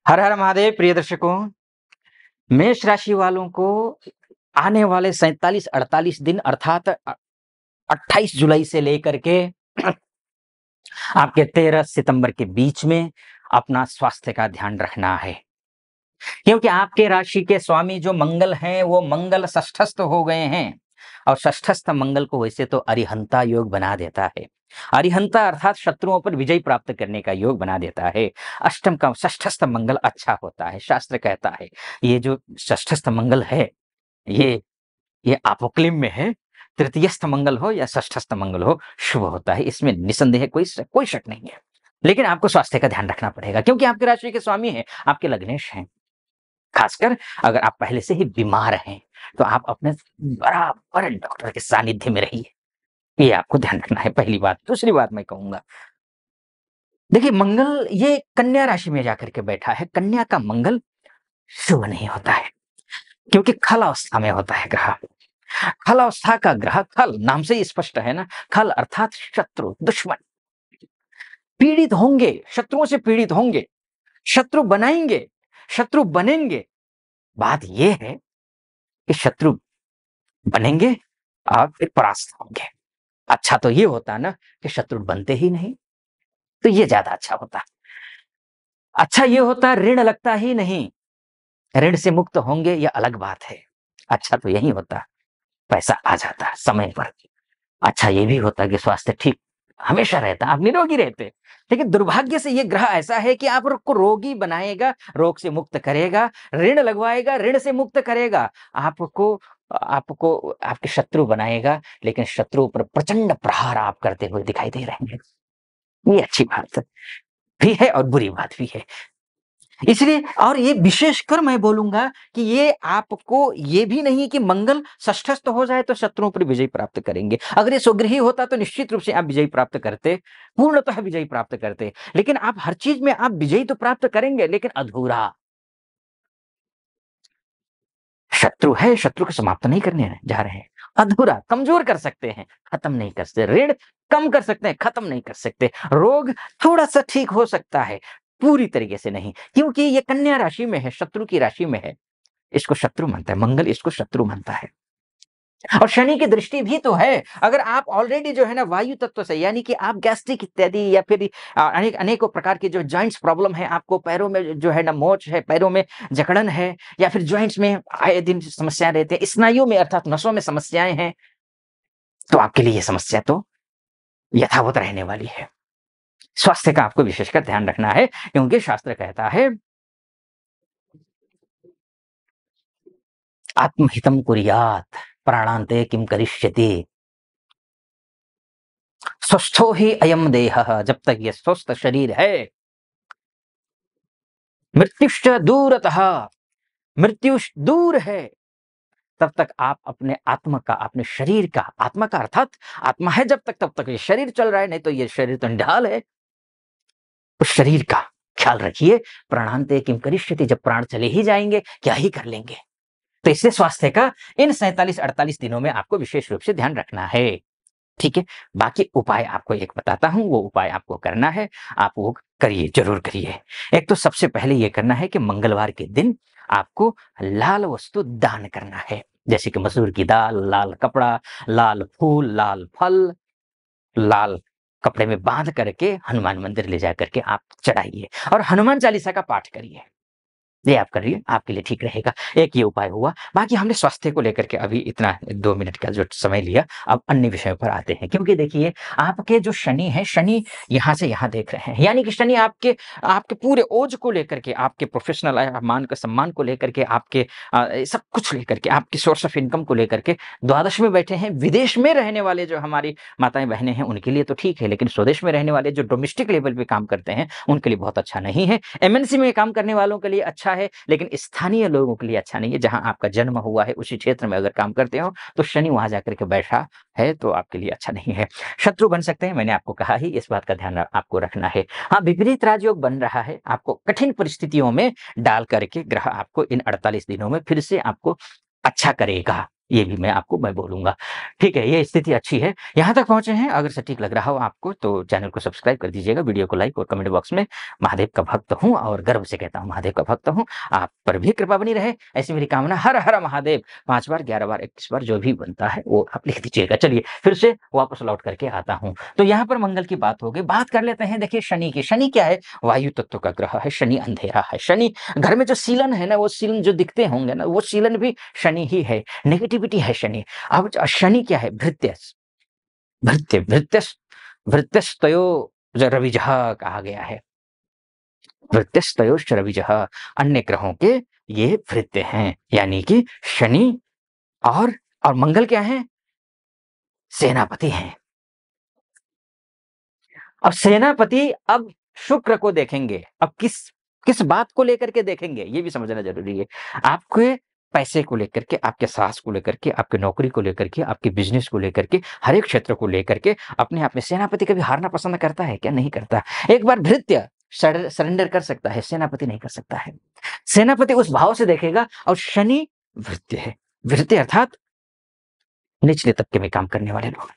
हर हर महादेव प्रिय दर्शकों, मेष राशि वालों को आने वाले 47-48 दिन अर्थात 28 जुलाई से लेकर के आपके 13 सितंबर के बीच में अपना स्वास्थ्य का ध्यान रखना है। क्योंकि आपके राशि के स्वामी जो मंगल हैं, वो मंगल षष्ठस्थ हो गए हैं और षष्ठस्थ मंगल को वैसे तो अरिहंता योग बना देता है। अरिहंता अर्थात शत्रुओं पर विजय प्राप्त करने का योग बना देता है। अष्टम का षष्ठस्थ मंगल अच्छा होता है। शास्त्र कहता है ये जो षष्ठस्थ मंगल है, ये ये अपोक्लिम में है। तृतीयस्थ मंगल हो या षष्ठस्थ मंगल हो, शुभ होता है। इसमें निसंदेह कोई शक नहीं है। लेकिन आपको स्वास्थ्य का ध्यान रखना पड़ेगा क्योंकि आपकी राशि के स्वामी हैं, आपके लग्नेश हैं। खासकर अगर आप पहले से ही बीमार हैं, तो आप अपने बराबर डॉक्टर के सानिध्य में रहिए। ये आपको ध्यान रखना है, पहली बात। दूसरी बात मैं कहूँगा, देखिए मंगल ये कन्या राशि में जाकर के बैठा है। कन्या का मंगल शुभ नहीं होता है क्योंकि खल अवस्था में होता है ग्रह। खल अवस्था का ग्रह, खल नाम से ही स्पष्ट है ना, खल अर्थात शत्रु, दुश्मन। पीड़ित होंगे, शत्रुओं से पीड़ित होंगे, शत्रु बनाएंगे, शत्रु बनेंगे। बात यह है कि शत्रु बनेंगे और फिर परास्त होंगे। अच्छा तो ये होता ना कि शत्रु बनते ही नहीं, तो ये ज्यादा अच्छा होता। अच्छा ये होता ऋण लगता ही नहीं, ऋण से मुक्त होंगे, यह अलग बात है। अच्छा तो यही होता, पैसा आ जाता समय पर। अच्छा ये भी होता कि स्वास्थ्य ठीक हमेशा रहता, आप निरोगी रहते। लेकिन दुर्भाग्य से ये ग्रह ऐसा है कि आपको रोगी बनाएगा, रोग से मुक्त करेगा, ऋण लगवाएगा, ऋण से मुक्त करेगा, आपको आपको आपके शत्रु बनाएगा, लेकिन शत्रु पर प्रचंड प्रहार आप करते हुए दिखाई दे रहे हैं। ये अच्छी बात भी है और बुरी बात भी है। इसलिए और ये विशेषकर मैं बोलूंगा कि ये आपको ये भी नहीं कि मंगल षष्ठस्थ हो जाए तो शत्रुओं पर विजय प्राप्त करेंगे। अगर ये स्वगृही होता तो निश्चित रूप से आप विजय प्राप्त करते, पूर्णतः विजय प्राप्त करते। लेकिन आप हर चीज में आप विजय तो प्राप्त करेंगे, लेकिन अधूरा। शत्रु है, शत्रु को समाप्त नहीं करने जा रहे हैं, अधूरा, कमजोर कर सकते हैं, खत्म नहीं कर सकते। ऋण कम कर सकते हैं, खत्म नहीं कर सकते। रोग थोड़ा सा ठीक हो सकता है, पूरी तरीके से नहीं, क्योंकि ये कन्या राशि में है, शत्रु की राशि में है। इसको शत्रु मानता है, मंगल इसको शत्रु मानता है। और शनि की दृष्टि भी तो है। अगर आप ऑलरेडी जो है ना वायु तत्व से, यानी कि आप गैस्ट्रिक इत्यादि या फिर अनेकों प्रकार की जो जॉइंट्स प्रॉब्लम है, आपको पैरों में जो है ना मोच है, पैरों में जकड़न है, या फिर जॉइंट्स में आए दिन समस्या रहते हैं, स्नायुओं में अर्थात नसों में समस्याएं हैं, तो आपके लिए ये समस्या तो यथावत रहने वाली है। स्वास्थ्य का आपको विशेषकर ध्यान रखना है, क्योंकि शास्त्र कहता है आत्महितम कुर्यात प्राणांते किम करिष्यति। स्वस्थो ही अयम देह, जब तक ये स्वस्थ शरीर है, मृत्युश्च दूरतः, मृत्यु दूर है, तब तक आप अपने आत्मा का, अपने शरीर का, आत्मा का अर्थात आत्मा है जब तक, तब तक ये शरीर चल रहा है, नहीं तो ये शरीर तो निढाल है। उस शरीर का ख्याल रखिए। प्राणांते किम करिष्यति, जब प्राण चले ही जाएंगे क्या ही कर लेंगे। तो इसलिए स्वास्थ्य का इन 47-48 दिनों में आपको विशेष रूप से ध्यान रखना है। ठीक है, बाकी उपाय आपको एक बताता हूं, वो उपाय आपको करना है, आप वो करिए, जरूर करिए। एक तो सबसे पहले ये करना है कि मंगलवार के दिन आपको लाल वस्तु दान करना है, जैसे कि मसूर की दाल, लाल कपड़ा, लाल फूल, लाल फल, लाल कपड़े में बांध करके हनुमान मंदिर ले जा करके आप चढ़ाइए और हनुमान चालीसा का पाठ करिए। ये आप करिए, आपके लिए ठीक रहेगा। एक ये उपाय हुआ। बाकी हमने स्वास्थ्य को लेकर के अभी इतना 2 मिनट का जो समय लिया, अब अन्य विषयों पर आते हैं। क्योंकि देखिए आपके जो शनि है, शनि यहाँ से यहाँ देख रहे हैं, यानी कि शनि आपके आपके पूरे ओज को लेकर के, आपके प्रोफेशनल मान का सम्मान को लेकर के, आपके सब कुछ लेकर के, आपकी सोर्स ऑफ इनकम को लेकर के द्वादश में बैठे हैं। विदेश में रहने वाले जो हमारी माताएं बहनें हैं उनके लिए तो ठीक है, लेकिन स्वदेश में रहने वाले जो डोमेस्टिक लेवल पे काम करते हैं उनके लिए बहुत अच्छा नहीं है। एमएनसी में काम करने वालों के लिए अच्छा है, लेकिन स्थानीय लोगों के लिए अच्छा नहीं है। जहां आपका जन्म हुआ है उसी क्षेत्र में अगर काम करते हो तो शनि वहां जाकर के बैठा है, तो आपके लिए अच्छा नहीं है। शत्रु बन सकते हैं, मैंने आपको कहा ही, इस बात का ध्यान आपको रखना है। हाँ, विपरीत राजयोग बन रहा है, आपको कठिन परिस्थितियों में डाल करके ग्रह आपको इन 48 दिनों में फिर से आपको अच्छा करेगा। ये भी मैं बोलूँगा। ठीक है, ये स्थिति अच्छी है। यहाँ तक पहुँचे हैं, अगर सटीक लग रहा हो आपको तो चैनल को सब्सक्राइब कर दीजिएगा, वीडियो को लाइक और कमेंट बॉक्स में महादेव का भक्त हूँ और गर्व से कहता हूँ महादेव का भक्त हूँ। आप पर भी कृपा बनी रहे, ऐसी मेरी कामना। हर हर महादेव 5 बार, 11 बार, 21 बार जो भी बनता है वो आप लिख दीजिएगा। चलिए फिर से वापस लौट करके आता हूँ। तो यहाँ पर मंगल की बात हो गई, बात कर लेते हैं देखिए शनि की। शनि क्या है? वायु तत्व का ग्रह है, शनि अंधेरा है। शनि घर में जो सीलन है ना, वो सीलन जो दिखते होंगे ना, वो सीलन भी शनि ही है, नेगेटिविटी है शनि। अब शनि क्या है? भृत्यस, भृत्य, भृत्यस, भृत्यस्तयो रविजः कहा गया है। भृत्यस्तयोश्च रविजः, अन्य ग्रहों के ये भृत्य हैं, यानी कि शनि और मंगल क्या है? सेनापति हैं। अब सेनापति अब शुक्र को देखेंगे। अब किस बात को लेकर के देखेंगे, ये भी समझना ज़रूरी है। आपके पैसे को लेकर के, आपके स्वास्थ्य को लेकर के, आपकी नौकरी को लेकर के, आपके बिज़नेस को लेकर के, हर एक क्षेत्र को लेकर के अपने आप में सेनापति कभी हारना पसंद करता है क्या? नहीं करता। एक बार भृत्य सरेंडर कर सकता है, सेनापति नहीं कर सकता है। सेनापति उस भाव से देखेगा और शनि भृत्य है। भृत्य अर्थात निचले तबके में काम करने वाले लोग,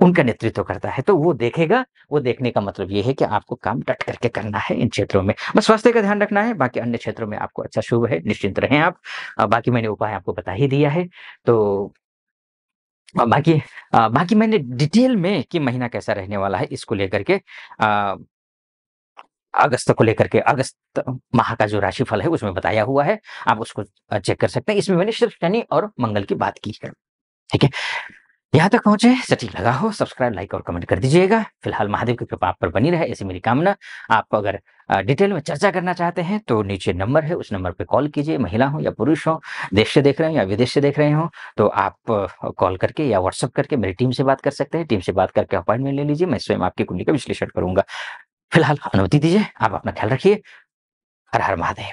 उनका नेतृत्व करता है। तो वो देखेगा, वो देखने का मतलब ये है कि आपको काम डट करके करना है इन क्षेत्रों में। बस स्वास्थ्य का ध्यान रखना है, बाकी अन्य क्षेत्रों में आपको अच्छा शुभ है, निश्चिंत रहें आप। बाकी मैंने उपाय आपको बता ही दिया है। तो बाकी मैंने डिटेल में कि महीना कैसा रहने वाला है इसको लेकर के अगस्त को लेकर के, अगस्त माह का जो राशिफल है उसमें बताया हुआ है। आप उसको चेक कर सकते हैं। इसमें मैंने सिर्फ शनि और मंगल की बात की है। ठीक है? यहाँ तक पहुँचे, सटीक लगा हो, सब्सक्राइब, लाइक और कमेंट कर दीजिएगा। फिलहाल महादेव की कृपा आप पर बनी रहे, ऐसी मेरी कामना। आप अगर डिटेल में चर्चा करना चाहते हैं तो नीचे नंबर है, उस नंबर पे कॉल कीजिए। महिला हो या पुरुष हो, देश से देख रहे हो या विदेश से देख रहे हो, तो आप कॉल करके या व्हाट्सएप करके मेरी टीम से बात कर सकते हैं। टीम से बात करके अपॉइंटमेंट ले लीजिए, मैं स्वयं आपकी कुंडली का विश्लेषण करूँगा। फिलहाल अनुमति दीजिए, आप अपना ख्याल रखिए। हर हर महादेव।